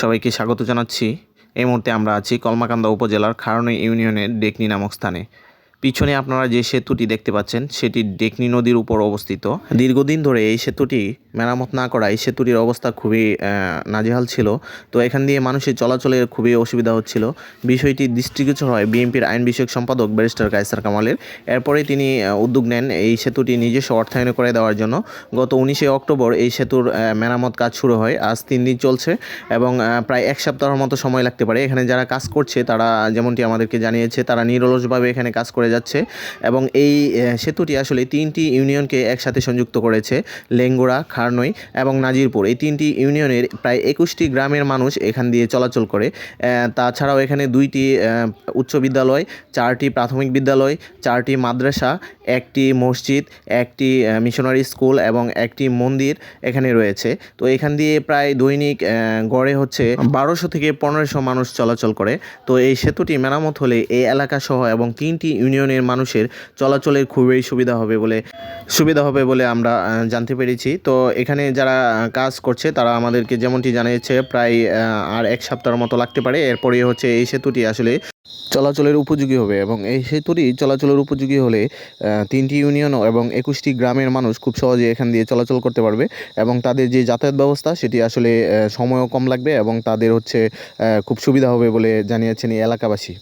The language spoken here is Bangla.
সবাইকে স্বাগত জানাচ্ছি। এই মুহূর্তে আমরা আছি কলমাকান্দা উপজেলার খারনী ইউনিয়নের ডেকনি নামক স্থানে। পিছনে আপনারা যে সেতুটি দেখতে পাচ্ছেন সেটি ডেকনি নদীর উপর অবস্থিত। দীর্ঘদিন ধরে এই সেতুটি মেরামত না করায় সেতুটির অবস্থা খুবই নাজেহাল ছিল। তো এখান দিয়ে মানুষের চলাচলের খুবই অসুবিধা হচ্ছিল। বিষয়টি দৃষ্টিগোচর হয় বিএনপির আইন বিষয়ক সম্পাদক ব্যারিস্টার কায়সার কামালের। এরপরে তিনি উদ্যোগ নেন এই সেতুটি নিজস্ব অর্থায়নে করে দেওয়ার জন্য। গত 19শে অক্টোবর এই সেতুর মেরামত কাজ শুরু হয়। আজ 3 দিন চলছে এবং প্রায় 1 সপ্তাহের মতো সময় লাগতে পারে। এখানে যারা কাজ করছে তারা যেমনটি আমাদেরকে জানিয়েছে, তারা নিরলসভাবে এখানে কাজ করে যাচ্ছে এবং এই সেতুটি আসলে 3টি ইউনিয়নকে একসাথে সংযুক্ত করেছে। লেঙ্গুড়া, খারনই এবং নাজিরপুর, এই 3টি ইউনিয়নের প্রায় 21টি গ্রামের মানুষ এখান দিয়ে চলাচল করে। তাছাড়াও এখানে 2টি উচ্চ বিদ্যালয়, 4টি প্রাথমিক বিদ্যালয়, 4টি মাদ্রাসা, 1টি মসজিদ, 1টি মিশনারি স্কুল এবং 1টি মন্দির এখানে রয়েছে। তো এখান দিয়ে প্রায় দৈনিক গড়ে হচ্ছে 1200 থেকে 1500 মানুষ চলাচল করে। তো এই সেতুটি মেরামত হলে এই এলাকাসহ এবং 3টি ইউনিয়নের মানুষের চলাচলের খুবই সুবিধা হবে বলে আমরা জানতে পেরেছি। তো এখানে যারা কাজ করছে তারা আমাদেরকে যেমনটি জানিয়েছে প্রায় আর 1 সপ্তাহের মতো লাগতে পারে। এরপরে হচ্ছে এই সেতুটি আসলে চলাচলের উপযোগী হবে এবং এই সেতুটি চলাচলের উপযোগী হলে 3টি ইউনিয়ন এবং 21টি গ্রামের মানুষ খুব সহজে এখান দিয়ে চলাচল করতে পারবে এবং তাদের যে যাতায়াত ব্যবস্থা সেটি আসলে সময়ও কম লাগবে এবং তাদের হচ্ছে খুব সুবিধা হবে বলে জানিয়েছেন এই এলাকাবাসী।